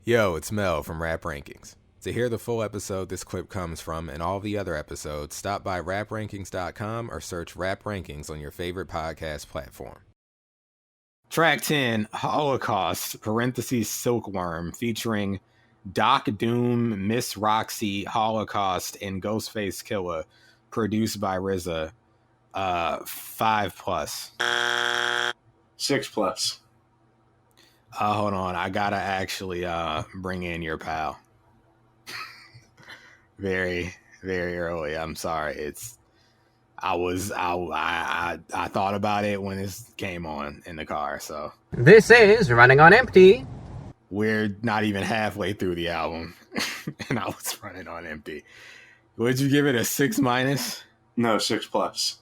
Yo, it's Mel from Rap Rankings. To hear the full episode this clip comes from and all the other episodes, stop by raprankings.com or search Rap Rankings on your favorite podcast platform. Track 10, Holocaust, parentheses Silkworm, featuring Doc Doom, Miss Roxy, Holocaust, and Ghostface Killah, produced by RZA. 5+. 6+. Hold on, I gotta actually bring in your pal. Very, very early. I'm sorry. I thought about it when this came on in the car. So this is Running on Empty. We're not even halfway through the album, and I was running on empty. Would you give it a 6-? No, 6+.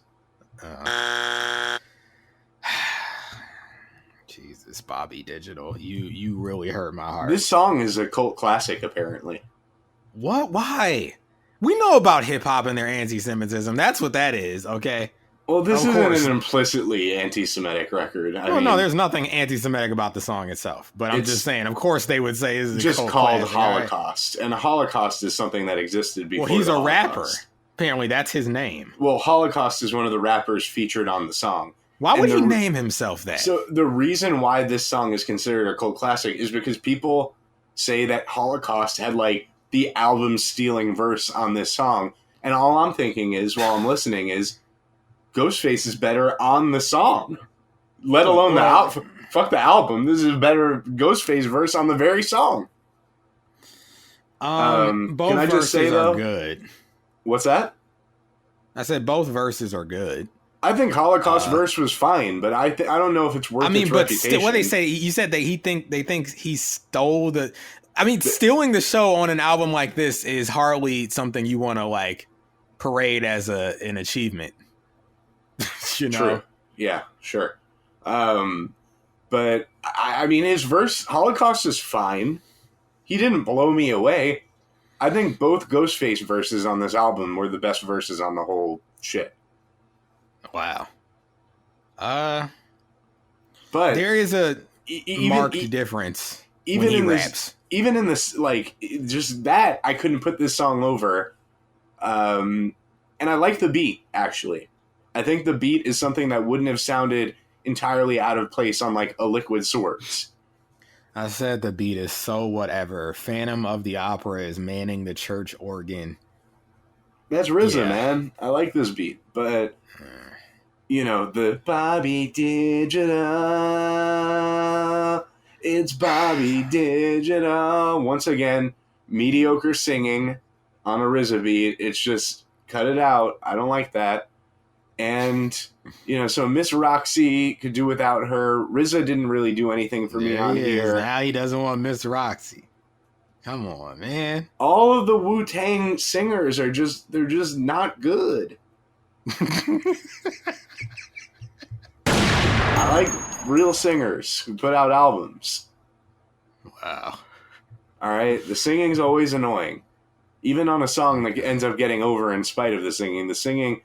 Jesus, Bobby Digital, you really hurt my heart. This song is a cult classic, apparently. What? Why? We know about hip hop and their anti-Semitism. That's what that is. Okay. Well, this isn't an implicitly anti-Semitic record. I mean, no, there's nothing anti-Semitic about the song itself. But I'm just saying, of course, they would say it's just called classic, Holocaust, right? And a Holocaust is something that existed before. Well, he's a Holocaust. rapper. Apparently, that's his name. Well, Holocaust is one of the rappers featured on the song. Why would he name himself that? So the reason why this song is considered a cult classic is because people say that Holocaust had like the album-stealing verse on this song, and all I'm thinking is, while I'm listening, is Ghostface is better on the song, let alone the album. Fuck the album. This is a better Ghostface verse on the very song. Both can I just say though? Good. What's that? I said both verses are good. I think Holocaust verse was fine, but I don't know if it's worth. Its reputation. What they say, you said that they think he stole the. I mean, stealing the show on an album like this is hardly something you want to like parade as an achievement. You know? True. Yeah, sure. But I mean, his verse Holocaust is fine. He didn't blow me away. I think both Ghostface verses on this album were the best verses on the whole shit. Wow. But there is a marked difference even when he in raps. Even in this, like, just that, I couldn't put this song over. And I like the beat, actually. I think the beat is something that wouldn't have sounded entirely out of place on, like, a Liquid Swords. I said the beat is so whatever. Phantom of the Opera is manning the church organ. That's RZA, man. I like this beat. But, you know, the Bobby Digital... It's Bobby Digital. Once again, mediocre singing on a RZA beat. It's just, cut it out. I don't like that. And, you know, so Miss Roxy could do without her. RZA didn't really do anything for me on here. Now he doesn't want Miss Roxy. Come on, man. All of the Wu-Tang singers are they're just not good. I like real singers who put out albums. Wow. All right, the singing's always annoying. Even on a song that ends up getting over in spite of the singing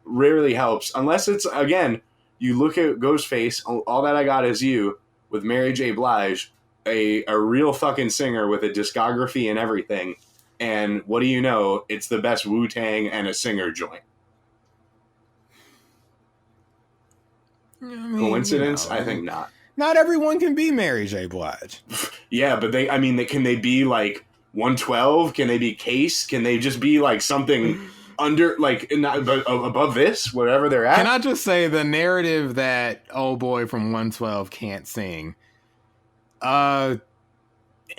rarely helps. Unless it's, again, you look at Ghostface, All That I Got Is You, with Mary J. Blige, a real fucking singer with a discography and everything. And what do you know? It's the best Wu-Tang and a singer joint. I mean, Coincidence? You know, I think not. Not everyone can be Mary J. Blige. Yeah, but can they be like 112? Can they be Case? Can they just be like something under, like, above this, wherever they're at? Can I just say the narrative that old boy from 112 can't sing?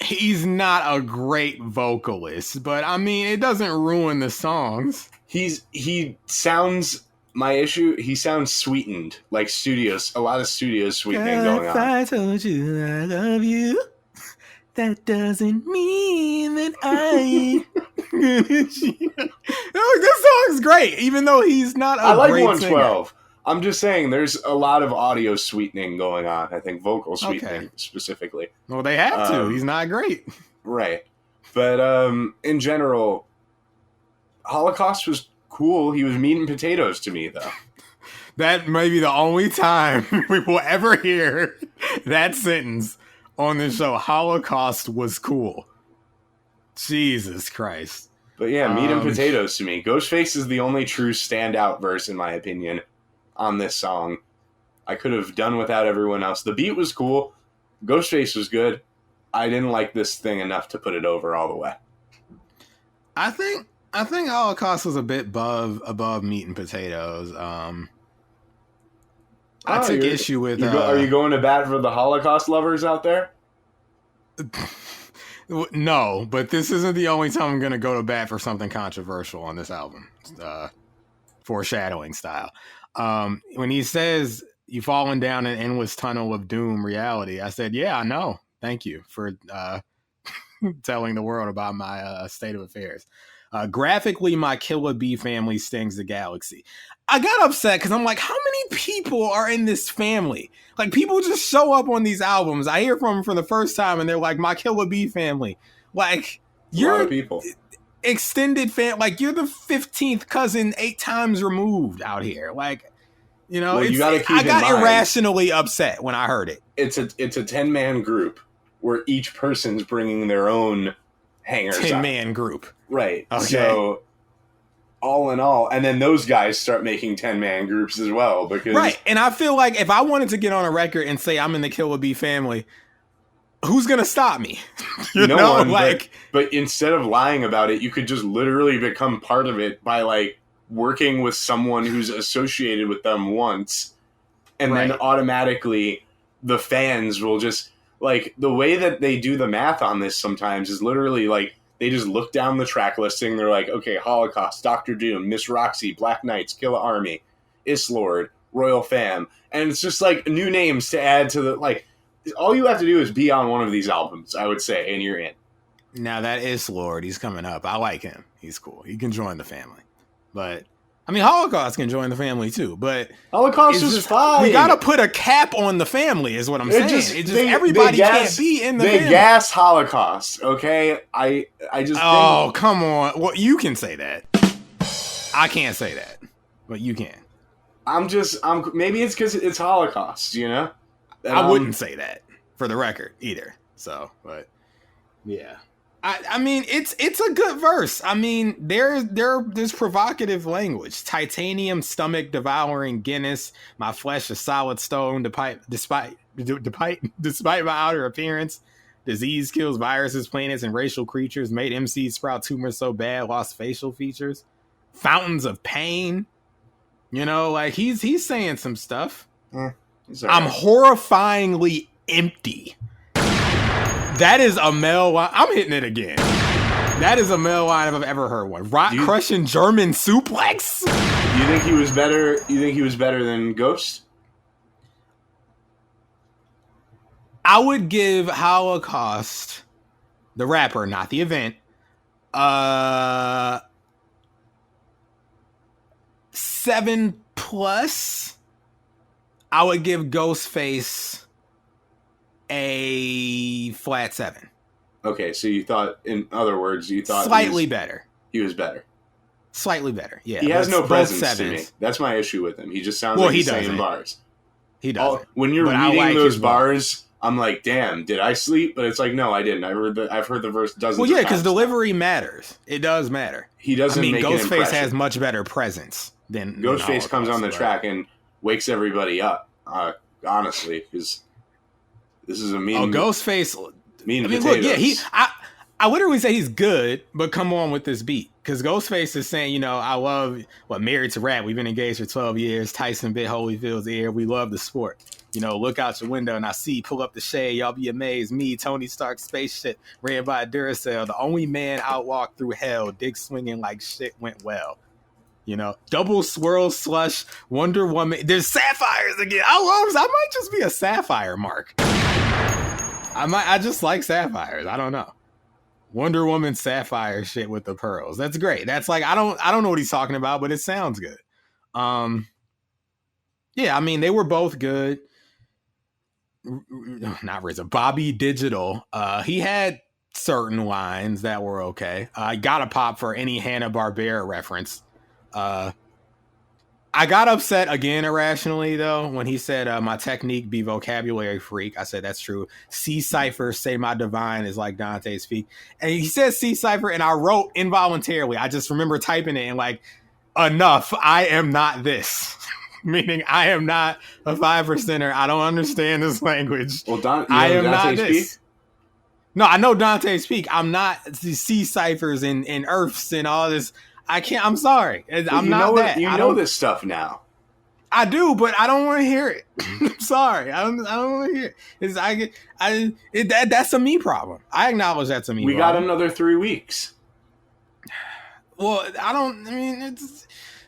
He's not a great vocalist, but I mean, it doesn't ruin the songs. He sounds. My issue, he sounds sweetened, like a lot of studio sweetening going on. If I told you I love you, that doesn't mean that I... This song's great, even though he's not a great 112. singer. I'm just saying there's a lot of audio sweetening going on, I think vocal sweetening specifically. Well, they have to. He's not great. Right. But in general, Holocaust was cool. He was meat and potatoes to me, though. That may be the only time we will ever hear that sentence on this show. Holocaust was cool. Jesus Christ. But yeah, meat and potatoes to me. Ghostface is the only true standout verse, in my opinion, on this song. I could have done without everyone else. The beat was cool. Ghostface was good. I didn't like this thing enough to put it over all the way. I think Holocaust was a bit above meat and potatoes. I took issue with... are you going to bat for the Holocaust lovers out there? No, but this isn't the only time I'm going to go to bat for something controversial on this album. Foreshadowing style. When he says, "You've fallen down an endless tunnel of doom reality," I said, yeah, I know. Thank you for telling the world about my state of affairs. Graphically, my Killer Bee family stings the galaxy. I got upset because I'm like, how many people are in this family? Like, people just show up on these albums. I hear from them for the first time, and they're like, my Killer Bee family. Like, you're a lot of people. Extended fan. Like, you're the 15th cousin 8 times removed out here. Like, you know, you gotta keep I got in mind, irrationally upset when I heard it. It's a 10-man group where each person's bringing their own hangers. 10-man group. Right. Okay. So, all in all, and then those guys start making 10-man groups as well. Because right. And I feel like if I wanted to get on a record and say I'm in the Killer Bee family, who's going to stop me? No one, like, but instead of lying about it, you could just literally become part of it by, like, working with someone who's associated with them once, and then automatically the fans will just, like, the way that they do the math on this sometimes is literally, like, they just look down the track listing. They're like, okay, Holocaust, Dr. Doom, Miss Roxy, Black Knights, Killer Army, Islord, Royal Fam. And it's just like new names to add to the, like, all you have to do is be on one of these albums, I would say, and you're in. Now that Islord, he's coming up. I like him. He's cool. He can join the family. But, I mean, Holocaust can join the family too, but Holocaust is fine. We gotta put a cap on the family, is what I'm saying. Everybody can't be in the family. They gas Holocaust, okay? I just think... come on. Well, you can say that. I can't say that, but you can. Maybe it's because it's Holocaust, you know? And I wouldn't say that, for the record, either. So, but, yeah. I mean, it's a good verse. I mean, there's provocative language. Titanium, stomach devouring Guinness. My flesh is solid stone, despite my outer appearance. Disease kills viruses, planets, and racial creatures. Made MCs sprout tumors so bad, lost facial features. Fountains of pain. You know, like he's saying some stuff. I'm horrifyingly empty. That is a Mel line. I'm hitting it again. That is a Mel line if I've ever heard one. Rock crushing German suplex. You think he was better? You think he was better than Ghost? I would give Holocaust, the rapper, not the event, 7+. I would give Ghostface a flat 7. Okay, so you thought, in other words, slightly better. He was better. Slightly better, yeah. He has no presence to me. That's my issue with him. He just sounds like he's saying bars. He doesn't. When you're reading those bars, I'm like, damn, did I sleep? But it's like, no, I didn't. I've heard the verse dozens of times. Well, yeah, because delivery matters. It does matter. He doesn't make an impression. Ghostface has much better presence than Ghostface comes on the track and wakes everybody up, honestly, because this is a mean... Ghostface... Mean potatoes. Look, yeah, I literally say he's good, but come on with this beat. Because Ghostface is saying, you know, I love... married to rap. We've been engaged for 12 years. Tyson bit Holyfield's ear. We love the sport. You know, look out your window and I see, pull up the shade. Y'all be amazed. Me, Tony Stark spaceship, ran by a Duracell. The only man outwalked through hell. Dick swinging like shit went well. You know, double swirl slush, Wonder Woman. There's sapphires again. I might just be a sapphire mark. I just like sapphires. I don't know. Wonder Woman sapphire shit with the pearls. That's great. That's like, I don't know what he's talking about, but it sounds good. Yeah, I mean, they were both good. Not RZA. Bobby Digital. He had certain lines that were okay. I got a pop for any Hanna-Barbera reference. I got upset again irrationally though when he said my technique be vocabulary freak. I said that's true. C cipher say my divine is like Dante's speak, and he said C cipher, and I wrote involuntarily. I just remember typing it and like, enough. I am not this. Meaning I am not a 5%er. I don't understand this language. Well, I am not Dante's this. speak? No, I know Dante's speak. I'm not the C ciphers and earths and all this. I can't. I'm sorry. I'm not that. You know this stuff now. I do, but I don't want to hear it. I'm sorry. I don't want to hear it. That's a me problem. I acknowledge that's a me problem. We got another 3 weeks. Well,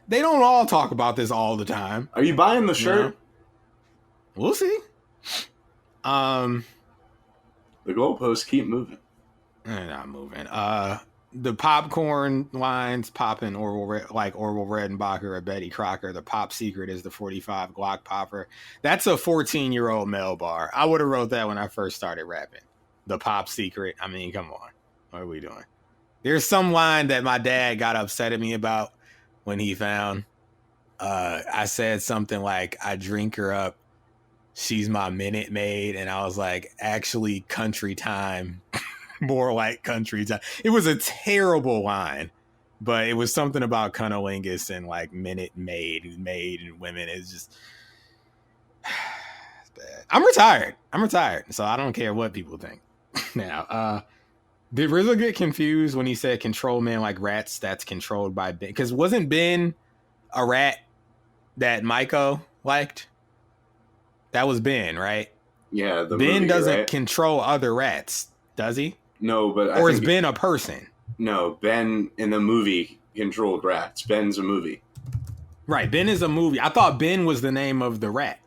they don't all talk about this all the time. Are you buying the shirt? You know? We'll see. The goalposts keep moving. They're not moving. The popcorn lines popping Orville Redenbacher or Betty Crocker. The pop secret is the 45 Glock popper. That's a 14-year-old male bar. I would have wrote that when I first started rapping. The pop secret. I mean, come on. What are we doing? There's some line that my dad got upset at me about when he found. I said something like, I drink her up. She's my Minute Maid. And I was like, actually, country time. More like country time. It was a terrible line, but it was something about cunnilingus and like Minute Maid and women. It's just it's bad. I'm retired, so I don't care what people think. Now, did RZA get confused when he said control men like rats that's controlled by Ben? Because wasn't Ben a rat that Maiko liked? That was Ben, right? Yeah, Ben doesn't control other rats, does he? No, but or is Ben a person? No, Ben in the movie controlled rats. Ben's a movie. Right, Ben is a movie. I thought Ben was the name of the rat.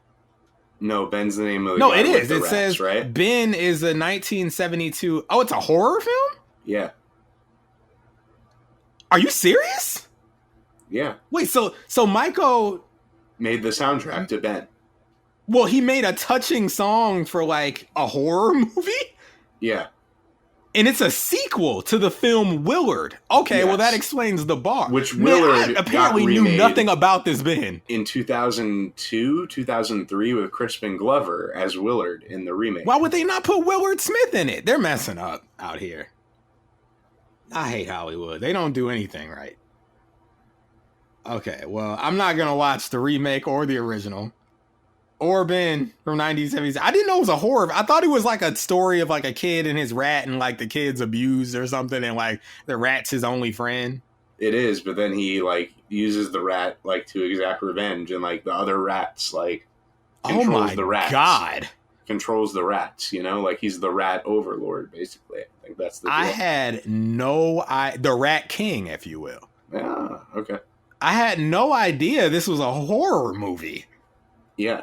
No, Ben's the name of the No, guy it is. It rats, says right? Ben is a 1972. Oh, it's a horror film? Yeah. Are you serious? Yeah. Wait, so Maiko made the soundtrack to Ben. Well, he made a touching song for like a horror movie? Yeah. And it's a sequel to the film Willard. Okay, yes. Well, that explains the bar. Which Willard apparently knew nothing about this Ben. In 2002, 2003 with Crispin Glover as Willard in the remake. Why would they not put Willard Smith in it? They're messing up out here. I hate Hollywood. They don't do anything right. Okay, well, I'm not going to watch the remake or the original. Or Ben from 1970s. I didn't know it was a horror. I thought it was like a story of like a kid and his rat and like the kid's abused or something and like the rat's his only friend. It is, but then he like uses the rat like to exact revenge and like the other rats like controls the rats. God. Controls the rats, you know? Like he's the rat overlord basically. I think that's the deal. I had the Rat King, if you will. Yeah, okay. I had no idea this was a horror movie. Yeah.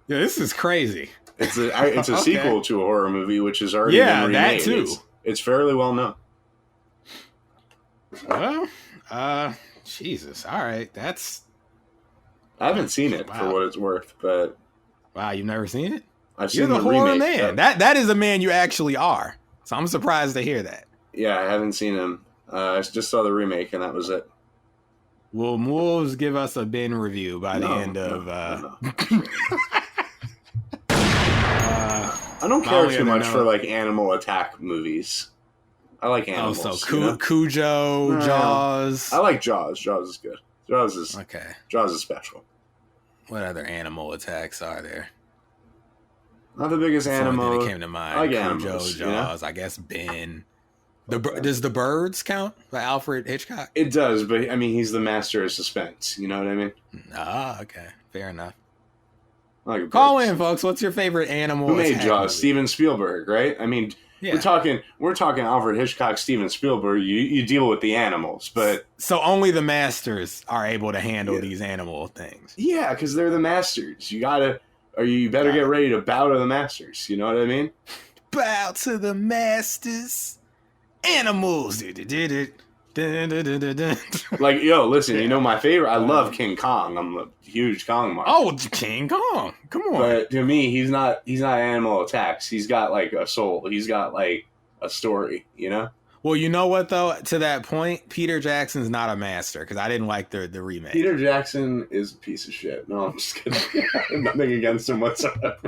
Yeah, this is crazy. It's a sequel to a horror movie, which has already been remade. That too. It's fairly well known. Well, Jesus. All right, I haven't seen it for what it's worth, but wow, you've never seen it? I've seen the horror remake. Man. That is a man you actually are. So I'm surprised to hear that. Yeah, I haven't seen him. I just saw the remake, and that was it. Will Moulz give us a Ben review by the end of? No. I don't care too much for like animal attack movies. I like animals. Oh, so Cujo, Jaws. I like Jaws. Jaws is good. Jaws is okay. Jaws is special. What other animal attacks are there? Not the biggest animal that came to mind. I like Cujo, animals, Jaws. I guess Ben. Does The Birds count by Alfred Hitchcock? It does, but I mean, he's the master of suspense. You know what I mean? Ah, okay, fair enough. Like Call in, folks. What's your favorite animal? Who made Jaws? Movie? Steven Spielberg, right? I mean, we're talking Alfred Hitchcock, Steven Spielberg. You deal with the animals, but so only the masters are able to handle these animal things. Yeah, because they're the masters. You better get ready to bow to the masters. You know what I mean? Bow to the masters. Animals. Like, yo, listen, you know my favorite? I love King Kong. I'm a huge Kong mark. Oh, King Kong. Come on. But to me, he's not animal attacks. He's got like a soul. He's got like a story, you know? Well, you know what though? To that point, Peter Jackson's not a master because I didn't like the remake. Peter Jackson is a piece of shit. No, I'm just kidding. Nothing against him whatsoever.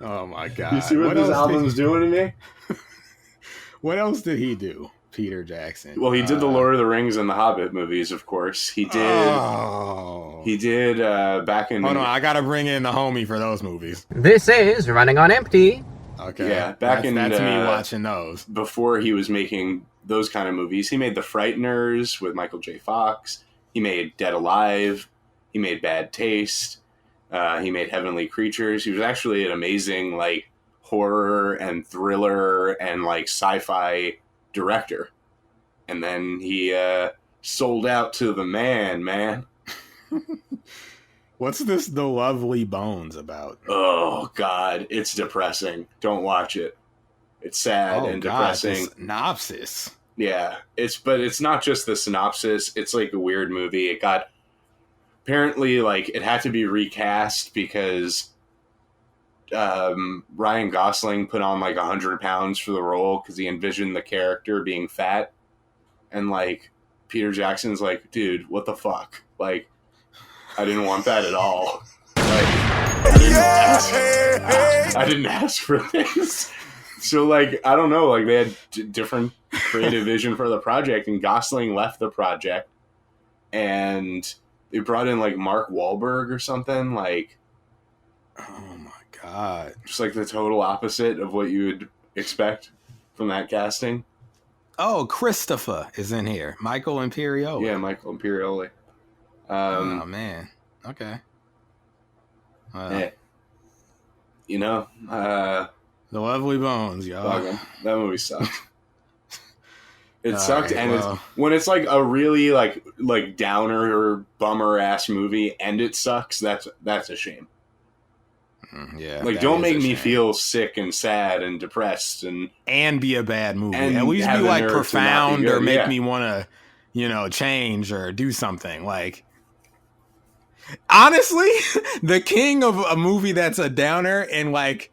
Oh my god! You see what this album's doing to me? What else did he do, Peter Jackson? Well, he did the Lord of the Rings and the Hobbit movies, of course. He did. Oh. He did back in. Hold on, I gotta bring in the homie for those movies. This is Running on Empty. Okay. Yeah, that's me watching those. Before he was making those kind of movies, he made The Frighteners with Michael J. Fox. He made Dead Alive. He made Bad Taste. He made Heavenly Creatures. He was actually an amazing like horror and thriller and like sci-fi director. And then he sold out to the man. What's this The Lovely Bones about? Oh, God. It's depressing. Don't watch it. It's sad and depressing. Synopsis. Yeah. But it's not just the synopsis. It's like a weird movie. It got... Apparently, like, it had to be recast because Ryan Gosling put on, like, 100 pounds for the role because he envisioned the character being fat. And, like, Peter Jackson's like, dude, what the fuck? Like... I didn't want that at all. Like, I didn't ask for this. So, like, I don't know. Like, they had different creative vision for the project, and Gosling left the project, and they brought in, like, Mark Wahlberg or something. Like, oh my god, just like the total opposite of what you would expect from that casting. Oh, Christopher is in here. Michael Imperioli. Yeah, Michael Imperioli. Oh man, okay. Yeah. You know, The Lovely Bones, y'all. That movie sucked. It sucked, right, and when it's like a really like downer or bummer ass movie, and it sucks. That's a shame. Yeah, like don't make me feel sick and sad and depressed and be a bad movie. At least be like profound or make me want to, change or do something. Like, honestly, the king of a movie that's a downer and like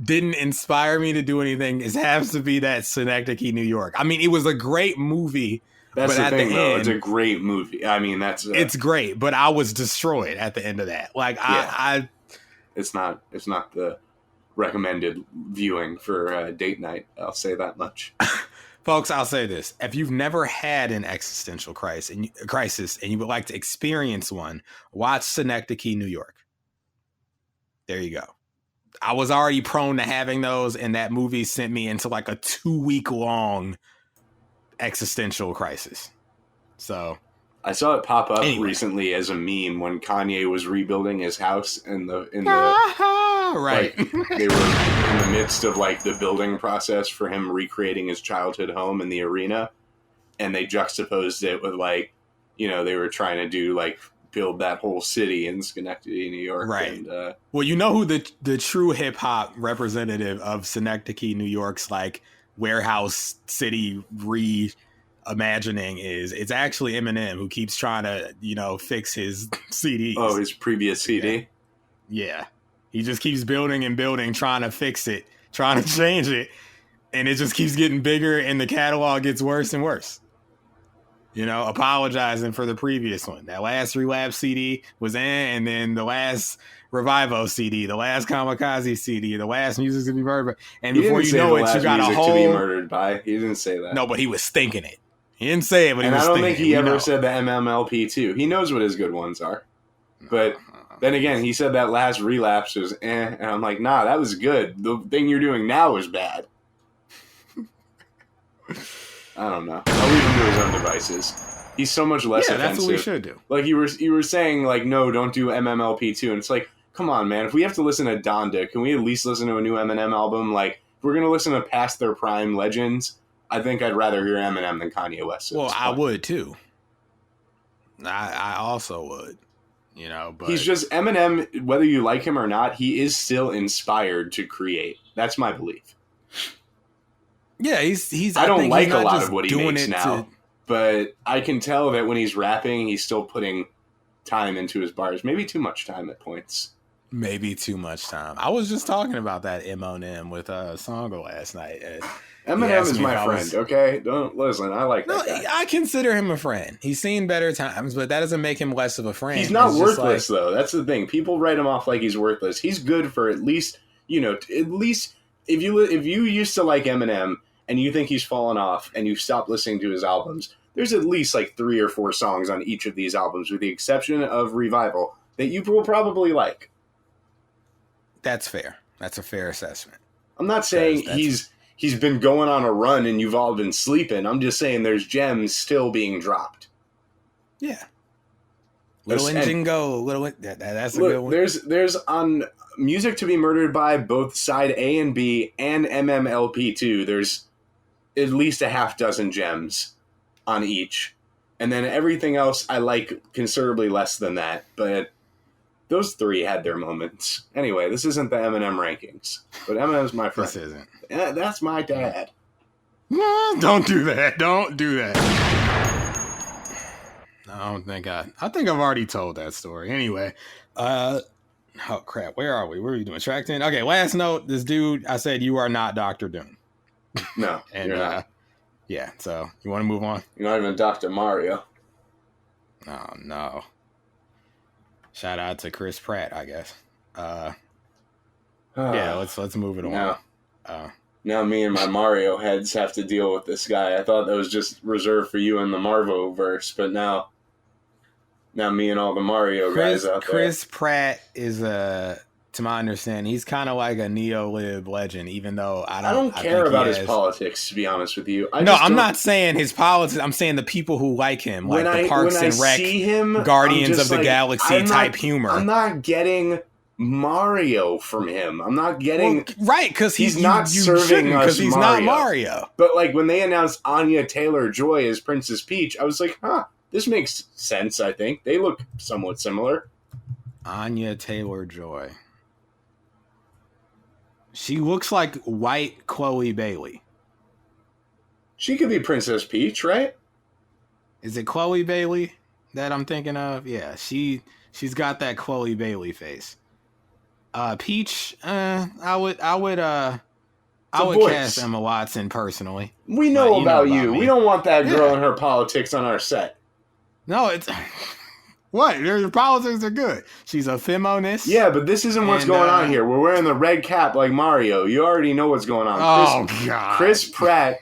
didn't inspire me to do anything has to be that Synecdoche, New York. I mean, it was a great movie. That's the thing, though. It's a great movie. I mean, it's great, but I was destroyed at the end of that. Like, yeah. It's not the recommended viewing for date night. I'll say that much. Folks, I'll say this. If you've never had an existential crisis and you would like to experience one, watch Synecdoche, New York. There you go. I was already prone to having those, and that movie sent me into like a 2-week-long existential crisis. So... I saw it pop up recently as a meme when Kanye was rebuilding his house in the right. Like, they were in the midst of like the building process for him recreating his childhood home in the arena, and they juxtaposed it with like, they were trying to do like build that whole city in Schenectady, New York. Right. And, well, you know who the true hip hop representative of Schenectady, New York's like warehouse city imagining is? It's actually Eminem, who keeps trying to fix his CDs. Oh, his previous CD. Yeah, he just keeps building and building, trying to fix it, trying to change it, and it just keeps getting bigger, and the catalog gets worse and worse. Apologizing for the previous one. That last Relapse CD was and then the last Revivo CD, the last Kamikaze CD, the last Music to be Murdered by, and before you know it, you got a whole to be murdered by. He didn't say that. No, but he was thinking it. He didn't say it, but he was thinking it. And I don't think he ever said the MMLP too. He knows what his good ones are. But then again, he said that last Relapse was and I'm like, nah, that was good. The thing you're doing now is bad. I don't know. I'll leave him to his own devices. He's so much less offensive. That's what we should do. Like you were saying, like, no, don't do MMLP too. And it's like, come on, man. If we have to listen to Donda, can we at least listen to a new Eminem album? Like, if we're gonna listen to past their prime legends, I think I'd rather hear Eminem than Kanye West. Well, I would too. I also would. But he's just Eminem. Whether you like him or not, he is still inspired to create. That's my belief. Yeah, he's. I don't like a lot of what he makes now, but I can tell that when he's rapping, he's still putting time into his bars. Maybe too much time at points. maybe too much time. I was just talking about that Eminem with Songo last night. Eminem is my friend, okay? Don't listen. I like that guy. I consider him a friend. He's seen better times, but that doesn't make him less of a friend. He's not worthless, though. That's the thing. People write him off like he's worthless. He's good for at least, at least if you used to like Eminem and you think he's fallen off and you stopped listening to his albums, there's at least like 3 or 4 songs on each of these albums, with the exception of Revival, that you will probably like. That's fair. That's a fair assessment. I'm not saying he's been going on a run and you've all been sleeping. I'm just saying there's gems still being dropped. Yeah. Little Engine Go. That's a good one. There's on Music to be Murdered By, both side A and B, and MMLP2. There's at least a half dozen gems on each. And then everything else I like considerably less than that. But those 3 had their moments. Anyway, this isn't the Eminem rankings. But Eminem's my friend. This isn't. Yeah, that's my dad. No, don't do that. Don't do that. I don't think I think I've already told that story. Anyway, oh crap, where are we? What are we doing? Tracked in? Okay, last note. This dude, I said, you are not Dr. Doom. No, and you're not. Yeah, so you want to move on? You're not even Dr. Mario. Oh, no. Shout out to Chris Pratt, I guess. Yeah, let's move it on. Now me and my Mario heads have to deal with this guy. I thought that was just reserved for you in the Marvo-verse, but now me and all the Mario guys out there. Chris Pratt is to my understanding, he's kind of like a neo-lib legend, even though I don't care about his politics, to be honest with you. I'm not saying his politics. I'm saying the people who like him, like the Parks and Rec, Guardians of the Galaxy type humor. I'm not getting Mario from him. I'm not getting right because he's not serving us because he's not Mario. But like when they announced Anya Taylor-Joy as Princess Peach, I was like, this makes sense. I think they look somewhat similar. Anya Taylor-Joy. She looks like white Chloe Bailey. She could be Princess Peach, right? Is it Chloe Bailey that I'm thinking of? Yeah, she's got that Chloe Bailey face. Peach, I would cast Emma Watson personally. We know about you. We don't want that girl and her politics on our set. No, it's what? Your politics are good. She's a feminist. Yeah, but this isn't what's going on here. We're wearing the red cap like Mario. You already know what's going on. God. Chris Pratt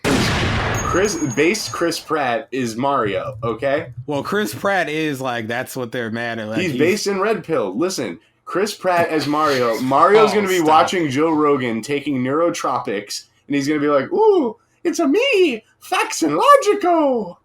is Mario, okay? Well, Chris Pratt is like, that's what they're mad at. Like, he's based in Red Pill. Listen, Chris Pratt as Mario. Mario's going to be watching Joe Rogan taking neurotropics, and he's going to be like, ooh, it's a me, Facts and Logico.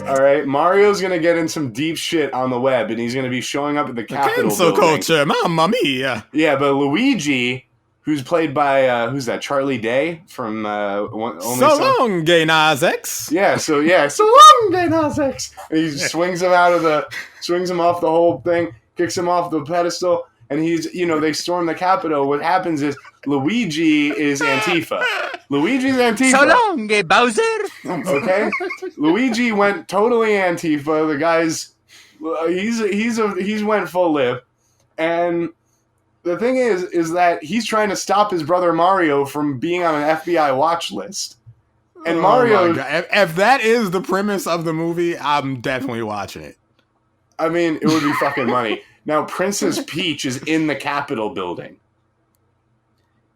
All right, Mario's going to get in some deep shit on the web, and he's going to be showing up at the Capitol building. Culture, mamma mia. Yeah, but Luigi, who's played by, who's that, Charlie Day from Only Long, Gay Nas X. So long, Gay Nas X. And he swings him off the whole thing, kicks him off the pedestal, and they storm the Capitol. What happens is Luigi is Antifa. Luigi's Antifa. So long, Gay Bowser. Okay? Luigi went totally Antifa. The guy's, he's went full lip. And the thing is that he's trying to stop his brother Mario from being on an FBI watch list. And Mario... If that is the premise of the movie, I'm definitely watching it. I mean, it would be fucking money. Now, Princess Peach is in the Capitol building.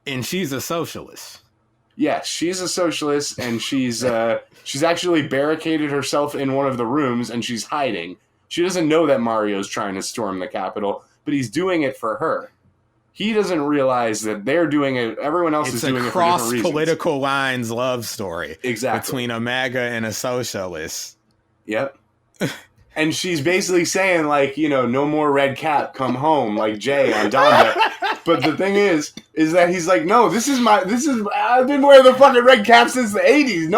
And she's a socialist. Yes, she's a socialist, and she's actually barricaded herself in one of the rooms, and she's hiding. She doesn't know that Mario's trying to storm the Capitol, but he's doing it for her. He doesn't realize that they're doing it. Everyone else is doing it for different reasons. It's a cross-political lines love story. Exactly. Between a MAGA and a socialist. Yep. And she's basically saying, like, no more red cap, come home, like Jay on Donda. But the thing is that he's like, no, I've been wearing the fucking red cap since the 80s.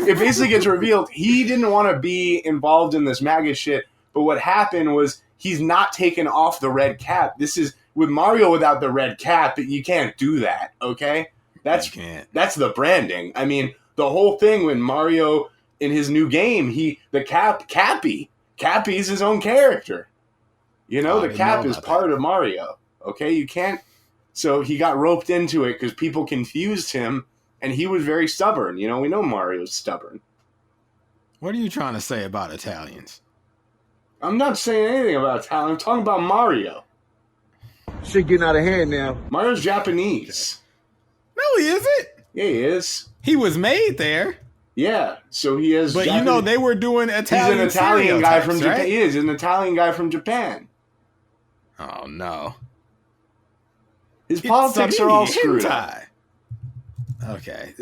It basically gets revealed he didn't want to be involved in this MAGA shit. But what happened was he's not taken off the red cap. This is, with Mario without the red cap, you can't do that, okay? That's the branding. I mean, the whole thing when Mario... in his new game, Cappy Cappy's his own character. You know, Oh, I the didn't Cap know is about part of Mario. Okay, you can't. So he got roped into it because people confused him, and he was very stubborn. You know, we know Mario's stubborn. What are you trying to say about Italians? I'm not saying anything about Italian. I'm talking about Mario. Shit getting out of hand now. Mario's Japanese. No, he isn't. Yeah, he is. He was made there. Yeah, so he has. But Japanese. you know, they were doing Italian. He's an Italian guy from Japan. Right? He is an Italian guy from Japan. Oh no. His politics are all screwed up. Okay.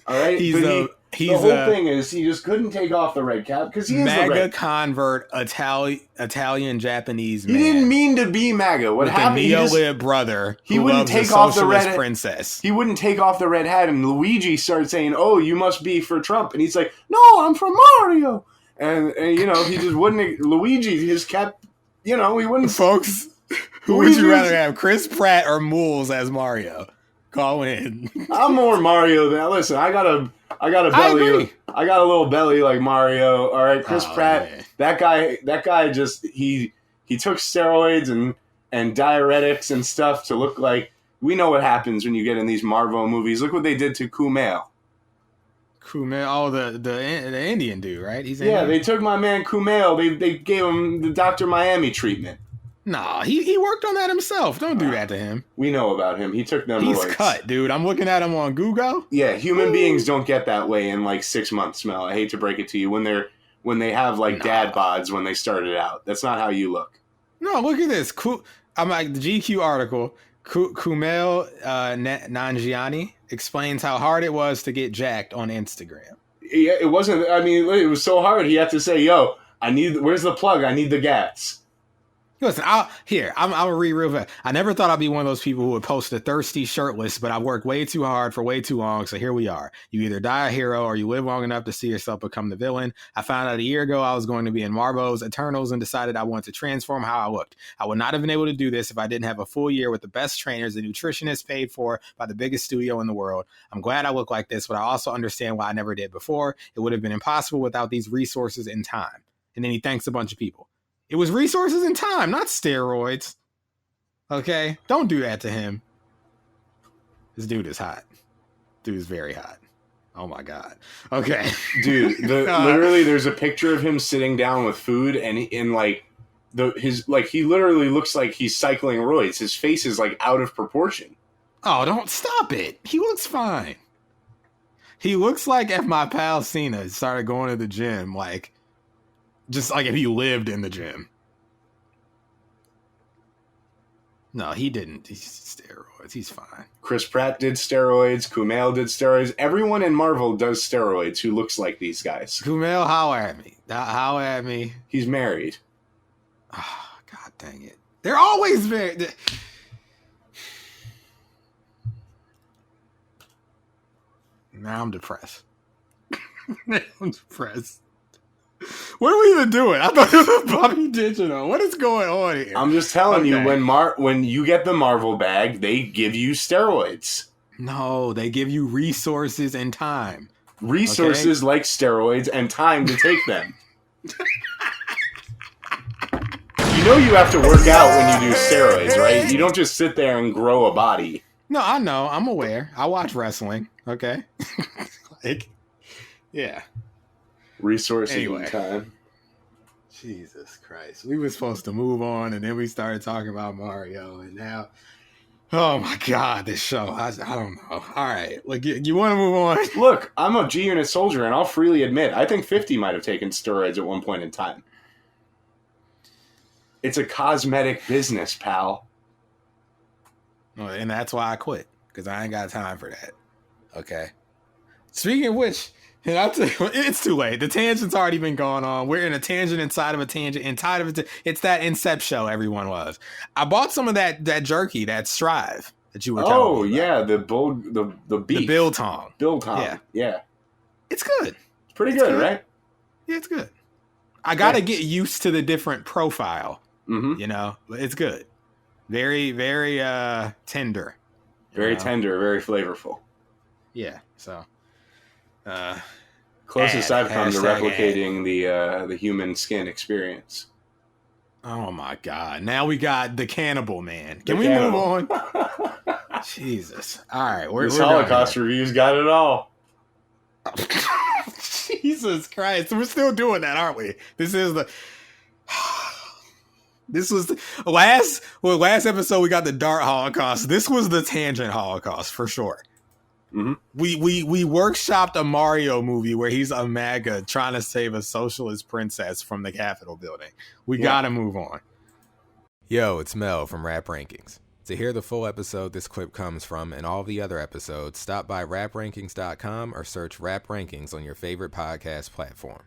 All right. The whole thing is he just couldn't take off the red cap because he is MAGA the red. convert Italian Japanese man. He didn't mean to be MAGA. What happened? A neo-lib brother. He who wouldn't loves take a off the socialist red princess. He wouldn't take off the red hat, and Luigi started saying, "Oh, you must be for Trump," and he's like, "No, I'm for Mario." And you know, he just wouldn't. Luigi just kept. You know, he wouldn't. Folks, who would you rather have, Chris Pratt or Moulz as Mario? Call in. I'm more Mario than. Listen, I got a belly. I got a little belly like Mario. All right, Chris Pratt. Man. That guy just he took steroids and diuretics and stuff to look like. We know what happens when you get in these Marvel movies. Look what they did to Kumail. Kumail, the Indian dude, right? He's Indian. Indian. They took my man Kumail. They gave him the Dr. Miami treatment. Nah, he worked on that himself. Don't do that to him. We know about him. He took them. He's cut, dude. I'm looking at him on Google. Yeah, human beings don't get that way in like 6 months, Mel. I hate to break it to you. When they have like dad bods when they started out. That's not how you look. No, look at this. I'm like the GQ article. Kumail Nanjiani explains how hard it was to get jacked on Instagram. Yeah, it wasn't. I mean, it was so hard. He had to say, "Yo, where's the plug? I need the gas." Listen, I'll read real fast. I never thought I'd be one of those people who would post a thirsty shirtless, but I've worked way too hard for way too long, so here we are. You either die a hero or you live long enough to see yourself become the villain. I found out a year ago I was going to be in Marvel's Eternals and decided I wanted to transform how I looked. I would not have been able to do this if I didn't have a full year with the best trainers and nutritionists paid for by the biggest studio in the world. I'm glad I look like this, but I also understand why I never did before. It would have been impossible without these resources and time. And then he thanks a bunch of people. It was resources and time, not steroids. Okay? Don't do that to him. This dude is hot. Dude is very hot. Oh my God. Okay. Dude, literally there's a picture of him sitting down with food and he literally looks like he's cycling roids. His face is like out of proportion. Oh, don't stop it. He looks fine. He looks like if my pal Cena started going to the gym, like just like if he lived in the gym. No, he didn't. He's steroids. He's fine. Chris Pratt did steroids. Kumail did steroids. Everyone in Marvel does steroids who looks like these guys. Kumail, holler at me. Holler at me. He's married. Oh, God dang it. They're always married. Now I'm depressed. I'm depressed. What are we even doing? I thought it was Bobby Digital. What is going on here? I'm just telling you, when you get the Marvel bag, they give you steroids. No, they give you resources and time. Resources like steroids and time to take them. You know you have to work out when you do steroids, right? You don't just sit there and grow a body. No, I know. I'm aware. I watch wrestling. Okay. Yeah. Resources anyway. and time. Jesus Christ. We were supposed to move on, and then we started talking about Mario, and now, oh my God, this show. I don't know. All right. Look, you want to move on? Look, I'm a G-Unit soldier, and I'll freely admit, I think 50 might have taken steroids at one point in time. It's a cosmetic business, pal. Well, and that's why I quit, because I ain't got time for that. Okay. Speaking of which, and I'll tell you, it's too late. The tangent's already been going on. We're in a tangent inside of a tangent. Inside of it, it's that Incept show everyone loves. I bought some of that jerky, that Strive that you were telling me about. The beef. The biltong. Biltong. Yeah. It's good. It's pretty good, right? Yeah, it's good. I got to get used to the different profile. Mm-hmm. You know, it's good. Very, very tender. Very tender, very flavorful. Yeah, so... Closest I've come to Hashtag replicating the human skin experience. Oh my God! Now we got the Cannibal Man. Can The we Cannibal. move on? Jesus! All right, we're This done Holocaust here. review's got it all. Jesus Christ! We're still doing that, aren't we? This is the. This was the last episode. We got the Dart Holocaust. This was the Tangent Holocaust for sure. Mm-hmm. We workshopped a Mario movie where he's a MAGA trying to save a socialist princess from the Capitol building. We gotta move on. Yo, it's Mel from Rap Rankings. To hear the full episode this clip comes from and all the other episodes, stop by raprankings.com or search Rap Rankings on your favorite podcast platform.